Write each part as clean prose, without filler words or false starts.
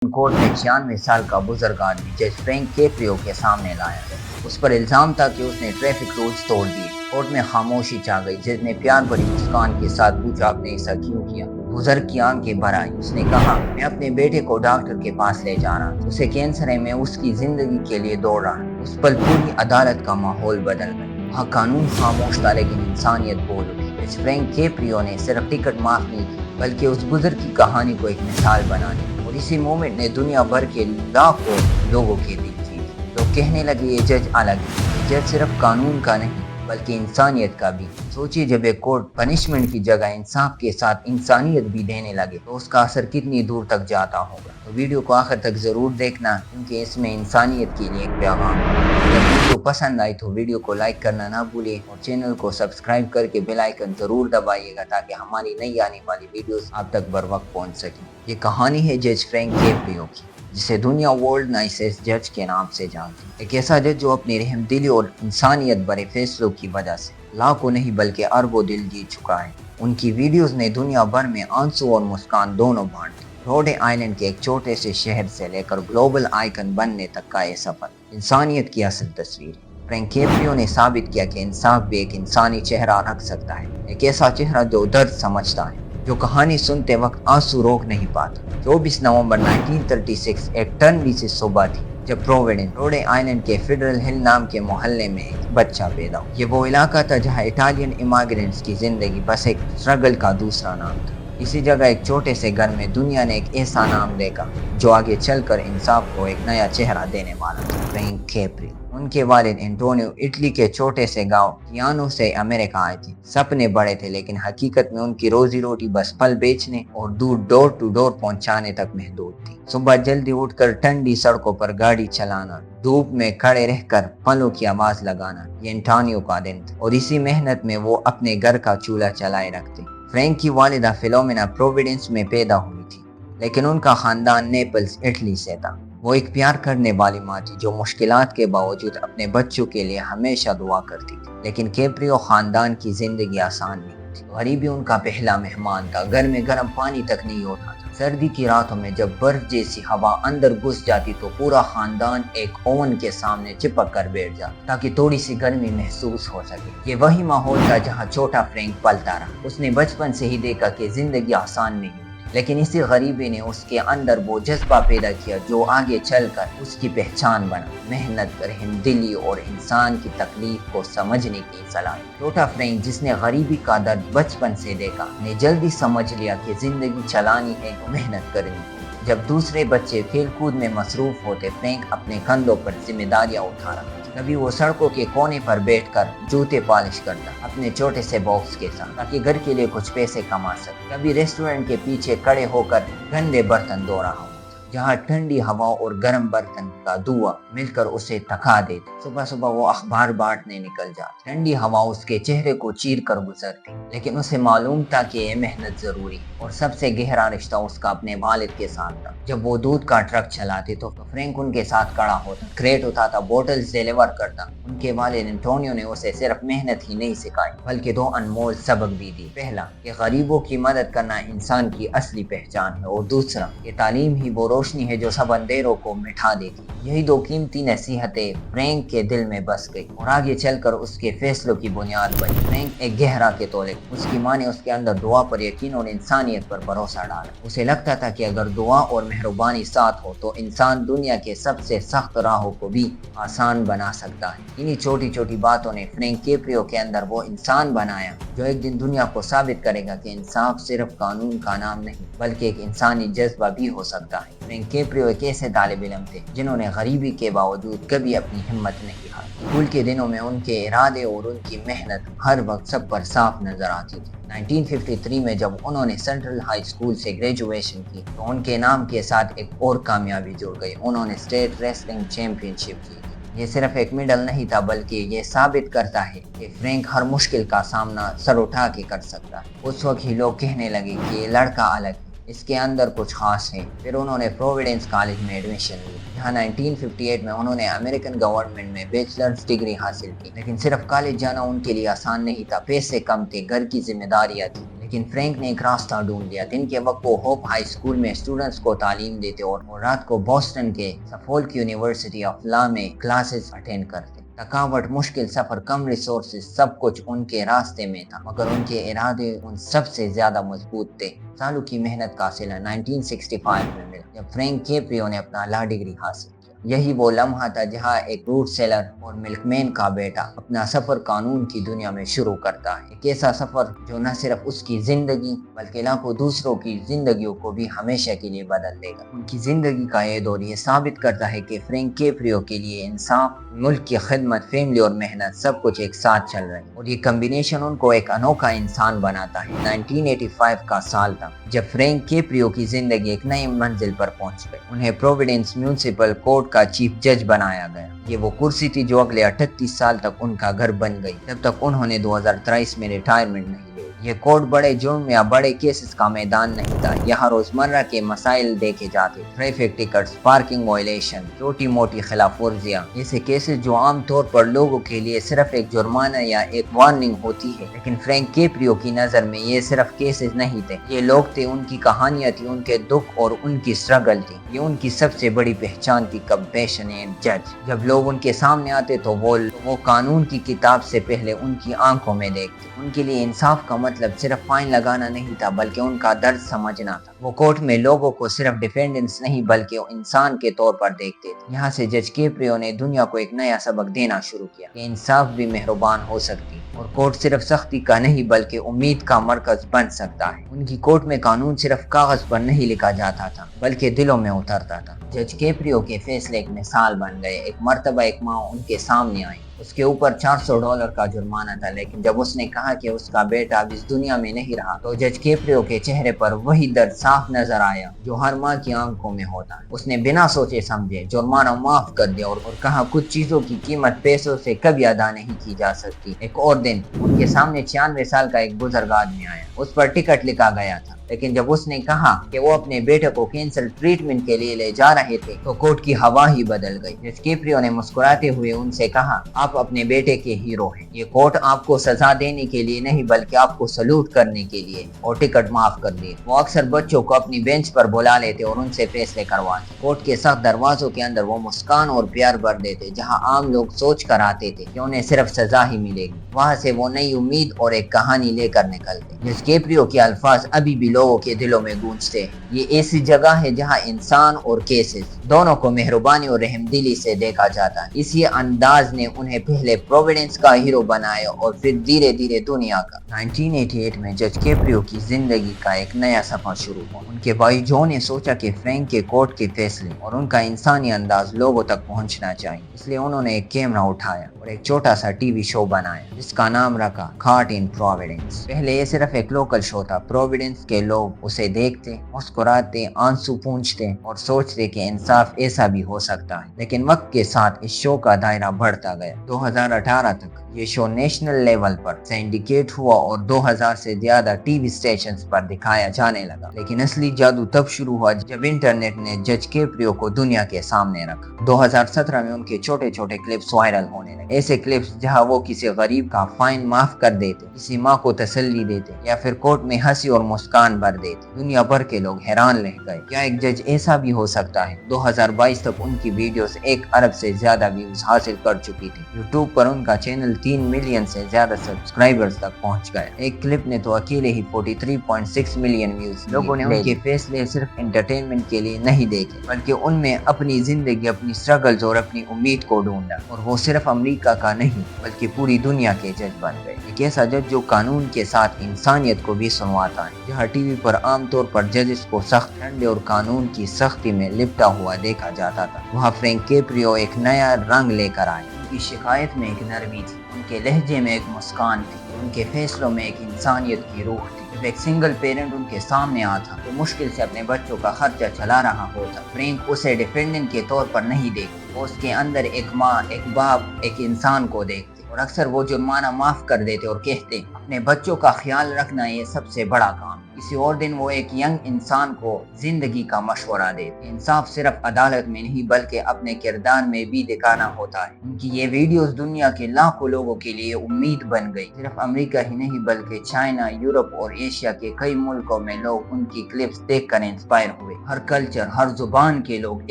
Court نے 96 سال کا بزرگ آدمی جج فرینک کیپریو کے سامنے لایا۔ اس پر الزام تھا کہ اس نے ٹریفک رولز توڑ دیے۔ کورٹ میں خاموشی چھا گئی۔ جج نے پیار بھری مسکان کے ساتھ پوچھا، آپ نے ایسا کیوں کیا؟ بزرگ کی آنکھیں بھر آئی۔ اس نے کہا، میں اپنے بیٹے کو ڈاکٹر کے پاس لے جا رہا تھا، اسے کینسر ہے، میں اس کی زندگی کے لیے دوڑ رہا ہوں۔ اس پل پوری عدالت کا ماحول بدل گیا۔ وہاں قانون خاموش تھا لیکن انسانیت بول اٹھی۔ جج فرینک کیپریو نے صرف ٹکٹ معاف نہیں کی بلکہ اس بزرگ کی کہانی کو ایک مثال بنا دی، اور اسی مومنٹ نے دنیا بھر کے لاکھوں لوگوں کے دل جیت۔ لوگ کہنے لگے، یہ جج الگ ہے، یہ جج صرف قانون کا نہیں بلکہ انسانیت کا بھی۔ سوچیے، جب ایک کورٹ پنشمنٹ کی جگہ انصاف کے ساتھ انسانیت بھی دینے لگے تو اس کا اثر کتنی دور تک جاتا ہوگا۔ تو ویڈیو کو آخر تک ضرور دیکھنا، کیونکہ اس میں انسانیت کے لیے ایک پیغام ہے۔ اگر ویڈیو پسند آئی تو ویڈیو کو لائک کرنا نہ بھولیں، اور چینل کو سبسکرائب کر کے بیل آئیکن ضرور دبائیے گا تاکہ ہماری نئی آنے والی ویڈیوز آپ تک بر وقت پہنچ سکیں۔ یہ کہانی ہے جج فرینک کیپریو کی، جسے دنیا ورلڈ نائسسٹ جج کے نام سے جانتی ہے۔ ایک ایسا جج جو اپنی رحم دلی اور انسانیت بھرے فیصلوں کی وجہ سے لاکھوں نہیں بلکہ اربوں دل جیت چکا ہے۔ ان کی ویڈیوز نے دنیا بھر میں آنسو اور مسکان دونوں بانٹ دی۔ روڈے آئلینڈ کے ایک چھوٹے سے شہر سے لے کر گلوبل آئیکن بننے تک کا یہ سفر انسانیت کی اصل تصویر ہے۔ فرینک کیپریو نے ثابت کیا کہ انصاف بھی ایک انسانی چہرہ رکھ سکتا ہے، ایک ایسا چہرہ جو درد سمجھتا ہے، جو کہانی سنتے وقت آنسو روک نہیں پاتا۔ 24 نومبر 1936 ایک ٹھنڈی سی صبح تھی جب پروویڈنس، روڈے آئلینڈ کے فیڈرل ہل نام کے محلے میں ایک بچہ پیدا ہوا۔ یہ وہ علاقہ تھا جہاں اٹالین امیگرینٹس کی زندگی بس ایک اسٹرگل کا دوسرا نام تھا۔ اسی جگہ ایک چھوٹے سے گھر میں دنیا نے ایک ایسا نام دیکھا جو آگے چل کر انصاف کو ایک نیا چہرہ دینے والا تھا، فرینک کیپریو۔ ان کے والد انٹونیو اٹلی کے چھوٹے سے گاؤں ٹیانو سے امریکہ آئے تھے۔ سپنے بڑے تھے لیکن حقیقت میں ان کی روزی روٹی بس پھل بیچنے اور دودھ ڈور ٹو ڈور پہنچانے تک محدود تھی۔ صبح جلدی اٹھ کر ٹھنڈی سڑکوں پر گاڑی چلانا، دھوپ میں کھڑے رہ کر پھلوں کی آواز لگانا، یہ انٹونیو کا دن تھا، اور اسی محنت میں وہ اپنے گھر کا چولہا چلائے رکھتے۔ فرینک کی والدہ فلومینا پروویڈنس میں پیدا ہوئی تھی، لیکن ان کا خاندان نیپلز اٹلی سے تھا۔ وہ ایک پیار کرنے والی ماں تھی جو مشکلات کے باوجود اپنے بچوں کے لیے ہمیشہ دعا کرتی تھی۔ لیکن کیپریو خاندان کی زندگی آسان نہیں تھی۔ غریبی ان کا پہلا مہمان تھا۔ گھر میں گرم پانی تک نہیں ہوتا تھا۔ سردی کی راتوں میں جب برف جیسی ہوا اندر گھس جاتی تو پورا خاندان ایک اوون کے سامنے چپک کر بیٹھ جاتا تاکہ تھوڑی سی گرمی محسوس ہو سکے۔ یہ وہی ماحول تھا جہاں چھوٹا فرینک پلتا رہا۔ اس نے بچپن سے ہی دیکھا کہ زندگی آسان نہیں، لیکن اسی غریبی نے اس کے اندر وہ جذبہ پیدا کیا جو آگے چل کر اس کی پہچان بنا، محنت، رحم دلی اور انسان کی تکلیف کو سمجھنے کی صلاحیت۔ چھوٹا فرینک، جس نے غریبی کا درد بچپن سے دیکھا، نے جلدی سمجھ لیا کہ زندگی چلانی ہے تو محنت کرنی ہے۔ جب دوسرے بچے کھیل کود میں مصروف ہوتے، فرینک اپنے کندھوں پر ذمہ داریاں اٹھا رہا۔ کبھی وہ سڑکوں کے کونے پر بیٹھ کر جوتے پالش کرتا اپنے چھوٹے سے باکس کے ساتھ تاکہ گھر کے لیے کچھ پیسے کما سکے۔ کبھی ریسٹورنٹ کے پیچھے کھڑے ہو کر گندے برتن دھو رہا ہو جہاں ٹھنڈی ہوا اور گرم برتن کا دھواں مل کر اسے تھکا دیتے۔ صبح صبح وہ اخبار بانٹنے نکل جاتا۔ ٹھنڈی ہوا اس کے چہرے کو چیر کر گزرتی، لیکن اسے معلوم تھا کہ یہ محنت ضروری ہے، اور سب سے گہرا رشتہ اس کا اپنے والد کے ساتھ تھا۔ جب وہ دودھ کا ٹرک چلاتے تو فرینک ان کے ساتھ کھڑا ہوتا، کریٹ اٹھاتا، بوٹلز ڈیلیور کرتا۔ ان کے والد انٹونیو نے اسے صرف محنت ہی نہیں سکھائی بلکہ 2 انمول سبق بھی دی۔ پہلا، کہ غریبوں کی مدد کرنا انسان کی اصلی پہچان ہے، اور دوسرا، کہ تعلیم ہی وہ روشنی ہے جو سب اندھیروں کو مٹا دیتی۔ یہی 2 قیمتی نصیحتیں فرینک کے دل میں بس گئی اور آگے چل کر اس کے فیصلوں کی بنیاد بنی۔ فرینک ایک گہرا کیتھولک، اس کی ماں نے اس کے اندر دعا پر یقین اور انسانیت پر بھروسہ ڈالا۔ اسے لگتا تھا کہ اگر دعا اور مہربانی ساتھ ہو تو انسان دنیا کے سب سے سخت راہوں کو بھی آسان بنا سکتا ہے۔ انہی چھوٹی چھوٹی باتوں نے فرینک کیپریو کے اندر وہ انسان بنایا جو ایک دن دنیا کو ثابت کرے گا کہ انصاف صرف قانون کا نام نہیں بلکہ ایک انسانی جذبہ بھی ہو سکتا ہے۔ فرینک کیپریو ایک ایسے طالب علم تھے جنہوں نے غریبی کے باوجود کبھی اپنی ہمت نہیں ہاری۔ اسکول کے دنوں میں ان کے ارادے اور ان کی محنت ہر وقت سب پر صاف نظر آتی تھی۔ 1953 میں جب انہوں نے سینٹرل ہائی اسکول سے گریجویشن کی تو ان کے نام کے ساتھ ایک اور کامیابی جڑ گئی، انہوں نے اسٹیٹ ریسلنگ چیمپئن شپ جیتی۔ یہ صرف ایک میڈل نہیں تھا بلکہ یہ ثابت کرتا ہے کہ فرینک ہر مشکل کا سامنا سر اٹھا کے کر سکتا ہے۔ اس وقت ہی لوگ کہنے لگے کہ یہ لڑکا الگ ہے، اس کے اندر کچھ خاص ہے۔ پھر انہوں نے پروویڈنس کالج میں ایڈمیشن لی جہاں 1958 میں انہوں نے امریکن گورنمنٹ میں بیچلرز ڈگری حاصل کی۔ لیکن صرف کالج جانا ان کے لیے آسان نہیں تھا، پیسے کم تھے، گھر کی ذمہ داریاں تھیں، लेकिन फ्रैंक ने एक रास्ता ढूंढ लिया। दिन के वक्त वो होप हाई स्कूल में स्टूडेंट्स को तालीम देते और रात को बोस्टन के सफोल्क यूनिवर्सिटी ऑफ लॉ में क्लासेस अटेंड करते। थकावट, मुश्किल सफर, कम रिसोर्सेज, सब कुछ उनके रास्ते में था, मगर उनके इरादे उन सबसे ज्यादा मजबूत थे। सालों की मेहनत का सिला 1965 में मिला जब फ्रैंक कैप्रियो ने अपना लॉ डिग्री हासिल किया। यही वो लम्हा था जहां एक फ्रूट सेलर और मिल्कमैन का बेटा अपना सफर कानून की दुनिया में शुरू करता है। एक ऐसा सफर जो न सिर्फ उसकी जिंदगी बल्कि लाखों दूसरों की जिंदगियों को भी हमेशा के लिए बदल देगा। उनकी जिंदगी का ये दौर ये साबित करता है कि फ्रैंक कैप्रियो के लिए इंसाफ, मुल्क की खिदमत, फैमिली और मेहनत सब कुछ एक साथ चल रहे हैं और ये कम्बिनेशन उनको एक अनोखा इंसान बनाता है। 1985 का साल था जब फ्रैंक कैप्रियो की जिंदगी एक नई मंजिल पर पहुंच गई। उन्हें प्रोविडेंस म्यूनिसिपल कोर्ट का चीफ जज बनाया गया। ये वो कुर्सी थी जो अगले 38 साल तक उनका घर बन गई, जब तक उन्होंने 2023 में रिटायरमेंट नहीं ली। ये कोर्ट बड़े जुर्म या बड़े केसेस का मैदान नहीं था। यहाँ रोजमर्रा के मसाइल देखे जाते, ट्रैफिक टिकट्स, पार्किंग वायलेशन, छोटी मोटी खिलाफ वर्जियाँ, ऐसे केसेस जो आम तौर पर लोगों के लिए सिर्फ एक जुर्माना या एक वार्निंग होती है। लेकिन फ्रैंक कैप्रियो की नजर में ये सिर्फ केसेस नहीं थे, ये लोग थे, उनकी कहानियां थी, उनके दुख और उनकी स्ट्रगल थी। ये उनकी सबसे बड़ी पहचान थी, कंपैशनेट जज। जब लोग उनके सामने आते तो वो कानून की किताब से पहले उनकी आंखों में देखते। उनके लिए इंसाफ का मतलब सिर्फ फाइन लगाना नहीं था, बल्कि उनका दर्द समझना था। वो कोर्ट में लोगों को सिर्फ डिफेंडेंट्स नहीं बल्कि इंसान के तौर पर देखते थे। यहाँ से जज कैप्रियो ने दुनिया को एक नया सबक देना शुरू किया कि इंसाफ भी मेहरबान हो सकती है और कोर्ट सिर्फ सख्ती का नहीं बल्कि उम्मीद का मरकज बन सकता है। उनकी कोर्ट में कानून सिर्फ कागज पर नहीं लिखा जाता था बल्कि दिलों में उतरता था। जज कैप्रियो के फैसले एक मिसाल बन गए। एक मर्तबा एक माँ उनके सामने आई, उसके ऊपर $400 का जुर्माना था, लेकिन जब उसने कहा कि उसका बेटा अब इस दुनिया में नहीं रहा तो जज कैप्रियो के चेहरे पर वही दर्द साफ नजर आया जो हर माँ की आंखों में होता है। उसने बिना सोचे समझे जुर्माना माफ कर दिया और कहा कुछ चीजों की कीमत पैसों से कभी अदा नहीं की जा सकती। एक और दिन उनके सामने 96 साल का एक बुजुर्ग आदमी आया, उस पर टिकट लिखा गया था, लेकिन जब उसने कहा कि वो अपने बेटे को कैंसर ट्रीटमेंट के लिए ले जा रहे थे तो कोर्ट की हवा ही बदल गई। जज कैप्रियो ने मुस्कुराते हुए उनसे कहा, आप अपने बेटे के हीरो हैं। ये कोर्ट आपको सजा देने के लिए नहीं बल्कि आपको सलूट करने के लिए, और टिकट माफ कर दिए। वो अक्सर बच्चों को अपनी बेंच पर बुला लेते और उनसे फैसले करवाते। कोर्ट के सख्त दरवाजों के अंदर वो मुस्कान और प्यार भर देते। जहाँ आम लोग सोच कर आते थे कि उन्हें सिर्फ सजा ही मिलेगी, वहाँ से वो नई उम्मीद और एक कहानी लेकर निकलते। जज कैप्रियो के अल्फाज अभी भी लोगों के दिलों में गूंजते हैं। ये ऐसी जगह है जहां इंसान और केसेस दोनों को मेहरबानी और रहमदिली से देखा जाता है। इसी अंदाज ने उन्हें पहले प्रोविडेंस का हीरो बनाया और फिर धीरे धीरे दुनिया का। 1988 में जज कैप्रियो की जिंदगी का एक नया सफर शुरू हुआ। उनके भाई जो ने सोचा कि फ्रैंक के कोर्ट के फैसले और उनका इंसानी अंदाज लोगों तक पहुंचना चाहिए, इसलिए उन्होंने एक कैमरा उठाया और एक छोटा सा टीवी शो बनाया जिसका नाम रखा कॉट इन प्रोविडेंस। पहले ये सिर्फ एक लोकल शो था। प्रोविडेंस के लोग उसे देखते, मुस्कुराते, आंसू पूंछते और सोचते कि इंसाफ ऐसा भी हो सकता है। लेकिन वक्त के साथ इस शो का दायरा बढ़ता गया। 2018 तक ये शो नेशनल लेवल पर सिंडिकेट हुआ और 2000 से ज्यादा टीवी स्टेशंस पर दिखाया जाने लगा। लेकिन असली जादू तब शुरू हुआ जब इंटरनेट ने जज कैप्रियो को दुनिया के सामने रखा। 2017 में उनके छोटे छोटे क्लिप्स वायरल होने लगे। ऐसे क्लिप्स जहां वो किसी गरीब का फाइन माफ कर देते, किसी माँ को तसल्ली देते या फिर कोर्ट में हंसी और मुस्कान भर देते। दुनिया भर के लोग हैरान रह गए, क्या एक जज ऐसा भी हो सकता है। 2022 तक उनकी वीडियोस 1 अरब से ज्यादा व्यूज हासिल कर चुकी थी। यूट्यूब पर उनका चैनल 3 मिलियन से ज्यादा सब्सक्राइबर्स तक पहुंच गए। एक क्लिप ने तो अकेले ही 43.6 मिलियन व्यूज। लोगों ने उनके फैसले सिर्फ एंटरटेनमेंट के लिए नहीं देखे बल्कि उनमें अपनी जिंदगी, अपनी स्ट्रगल्स और अपनी उम्मीद को ढूंढा। और वो सिर्फ अमेरिका का नहीं बल्कि पूरी दुनिया के जज बन गए। एक ऐसा जज जो कानून के साथ इंसानियत को भी सुनवाता है। जहाँ टीवी पर आमतौर पर जजेस को सख्त डंडे और कानून की सख्ती में लिपटा हुआ देखा जाता था, वहाँ फ्रैंक कैप्रियो एक नया रंग लेकर आए। उनकी शिकायत में एक नरमी थी, उनके लहजे में एक मुस्कान थी, उनके फैसलों में एक इंसानियत की रूह थी। जब एक सिंगल पेरेंट उनके सामने आता तो मुश्किल से अपने बच्चों का खर्चा चला रहा होता, फ्रैंक उसे डिफेंडेंट के तौर पर नहीं देखते, वो उसके अंदर एक माँ, एक बाप, एक इंसान को देखते। और अक्सर वो जुर्माना माफ कर देते और कहते, अपने बच्चों का ख्याल रखना ये सबसे बड़ा काम। किसी और दिन वो एक यंग इंसान को जिंदगी का मशवरा देते। इंसाफ सिर्फ अदालत में नहीं बल्कि अपने किरदार में भी दिखाना होता है। उनकी ये वीडियोस दुनिया के लाखों लोगों के लिए उम्मीद बन गई। सिर्फ अमेरिका ही नहीं बल्कि चाइना, यूरोप और एशिया के कई मुल्कों में लोग उनकी क्लिप्स देखकर इंस्पायर हुए। हर कल्चर, हर जुबान के लोग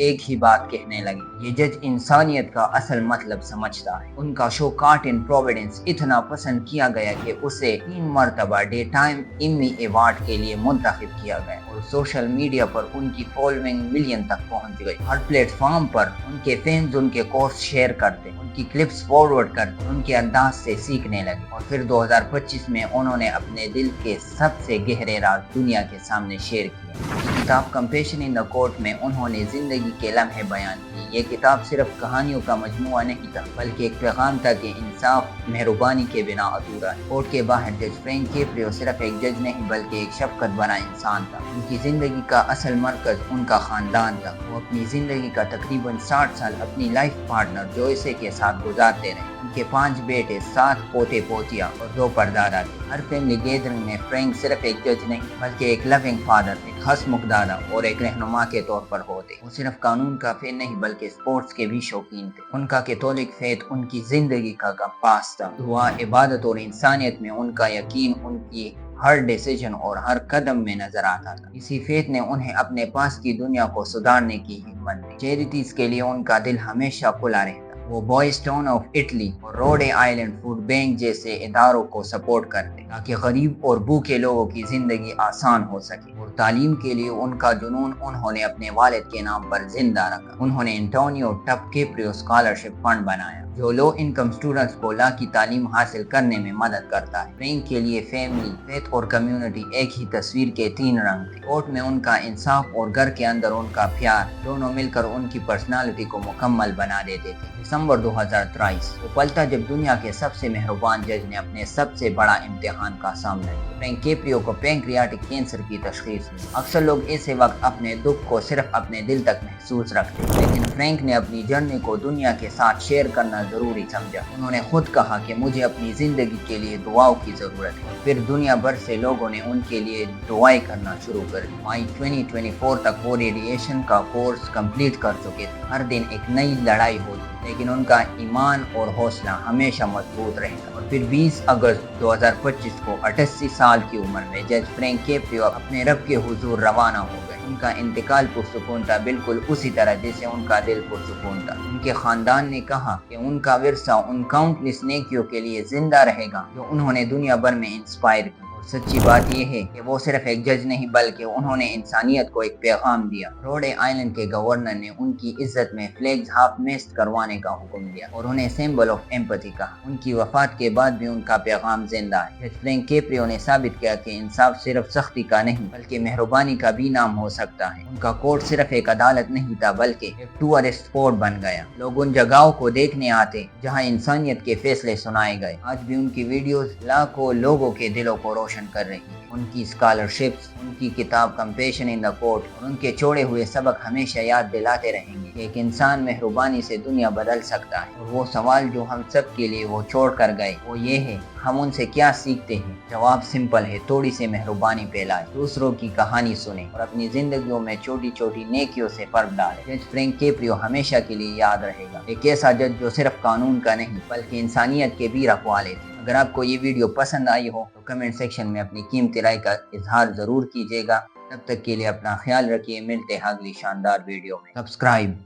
एक ही बात कहने लगे, ये जज इंसानियत का असल मतलब समझता है। उनका शो काट इन प्रोविडेंस इतना पसंद किया गया कि उसे 3 मरतबा डे टाइम एमी अवार्ड के लिए मुंतखब किया गया और सोशल मीडिया पर उनकी फॉलोइंग मिलियन तक पहुंच गई। हर प्लेटफॉर्म पर उनके फैंस उनके कोर्स शेयर करते, उनकी क्लिप्स फॉरवर्ड करते, उनके अंदाज से सीखने लगे और फिर 2025 में उन्होंने अपने दिल के सबसे गहरे राज दुनिया के सामने शेयर किया। किताब कंपैशन इन द कोर्ट में उन्होंने जिंदगी के लम्हे बयान किए। ये किताब सिर्फ कहानियों का मजमुआ नहीं था बल्कि एक पैगाम था कि इंसाफ मेहरबानी के बिना अधूरा है। कोर्ट के बाहर जज फ्रैंक कैप्रियो सिर्फ एक जज नहीं बल्कि एक शफकत बना इंसान था। उनकी जिंदगी का असल मरकज उनका खानदान था। वो अपनी जिंदगी का तकरीबन 60 साल अपनी लाइफ पार्टनर जोइसे के साथ गुजारते रहे। उनके 5 बेटे, 7 पोते पोतियां और 2 परदादा थे। हर फैमिली गैदरिंग में फ्रैंक सिर्फ एक जज नहीं बल्कि एक लविंग फादर, एक हंसमुख दादा और एक रहनुमा के तौर पर होते। वो सिर्फ कानून का फैन नहीं बल्कि स्पोर्ट्स के भी शौकीन थे। उनका कैथोलिक फेथ उनकी जिंदगी का कंपास था। दुआ, इबादत और इंसानियत में उनका यकीन उनकी हर डिसीजन और हर कदम में नजर आता था। इसी फेथ ने उन्हें अपने पास की दुनिया को सुधारने की हिम्मत दी। चैरिटीज के लिए उनका दिल हमेशा खुला रहता। वो बॉयज टाउन ऑफ इटली और रोड आइलैंड फूड बैंक जैसे इदारों को सपोर्ट करते ताकि गरीब और भूखे लोगों की जिंदगी आसान हो सके। और तालीम के लिए उनका जुनून उन्होंने अपने वालिद के नाम पर जिंदा रखा। उन्होंने Antonio tough Caprio scholarship fund बनाया जो लो इनकम स्टूडेंट्स को ला की तालीम हासिल करने में मदद करता है। फ्रैंक के लिए फैमिली, फेथ और कम्युनिटी एक ही तस्वीर के 3 रंग थे। कोर्ट में उनका इंसाफ और घर के अंदर उनका प्यार दोनों मिलकर उनकी पर्सनालिटी को मुकम्मल बना देते थे। दिसंबर 2023 वो पल था जब दुनिया के सबसे मेहरबान जज ने अपने सबसे बड़ा इम्तिहान का सामना किया। फ्रैंक कैप्रियो को पैंक्रियाटिक कैंसर की तशखीस मिली। अक्सर लोग ऐसे वक्त अपने दुख को सिर्फ अपने दिल तक महसूस रखते, लेकिन फ्रैंक ने अपनी जर्नी को दुनिया के साथ शेयर करना जरूरी समझा। उन्होंने खुद कहा कि मुझे अपनी जिंदगी के लिए दुआओं की जरूरत है। फिर दुनिया भर से लोगों ने उनके लिए दुआएं करना शुरू कर दी। मई 2024 तक वो रेडिएशन का कोर्स कंप्लीट कर चुके थे। हर दिन एक नई लड़ाई होती लेकिन उनका ईमान और हौसला हमेशा मजबूत रहेगा। और फिर 20 अगस्त 2025 को 88 साल की उम्र में जज फ्रैंक कैप्रियो अपने रब के हुजूर रवाना हो गए। उनका इंतकाल पुरसुकून था, बिल्कुल उसी तरह जैसे उनका दिल पुरसुकून था। उनके खानदान ने कहा कि उनका विरसा उन काउंटलेस नेकियों के लिए जिंदा रहेगा जो उन्होंने दुनिया भर में इंस्पायर की। सच्ची बात यह है कि वो सिर्फ एक जज नहीं बल्कि उन्होंने इंसानियत को एक पैगाम दिया। रोड आइलैंड के गवर्नर ने उनकी इज्जत में फ्लैग्स हाफ मेस्ट करवाने का हुक्म दिया और उन्हें सिंबल ऑफ एम्पैथी कहा। उनकी वफात के बाद भी उनका पैगाम जिंदा है। जज फ्रैंक कैप्रियो ने साबित किया कि इंसाफ सिर्फ सख्ती का नहीं बल्कि मेहरबानी का भी नाम हो सकता है। उनका कोर्ट सिर्फ एक अदालत नहीं था बल्कि एक टूरिस्ट स्पॉट बन गया। लोग उन जगहों को देखने आते जहाँ इंसानियत के फैसले सुनाए गए। आज भी उनकी वीडियोस लाखों लोगों के दिलों को रोशन कर रही है। उनकी स्कॉलरशिप्स, उनकी किताब कंपैशन इन द कोर्ट और उनके छोड़े हुए सबक हमेशा याद दिलाते रहेंगे कि एक इंसान मेहरबानी से दुनिया बदल सकता है। और वो सवाल जो हम सब के लिए वो छोड़ कर गए वो ये है, हम उनसे क्या सीखते हैं? जवाब सिंपल है, थोड़ी सी मेहरबानी फैलाएं, दूसरों की कहानी सुने और अपनी जिंदगियों में छोटी छोटी नेकियों से फर्क डालें। जज फ्रैंक कैप्रियो हमेशा के लिए याद रहेगा, एक ऐसा जज जो सिर्फ कानून का नहीं बल्कि इंसानियत के भी रखवाले थे। अगर आपको ये वीडियो पसंद आई हो तो कमेंट सेक्शन में अपनी कीमती राय का इजहार जरूर कीजिएगा। तब तक के लिए अपना ख्याल रखिए, मिलते हैं अगली शानदार वीडियो में। सब्सक्राइब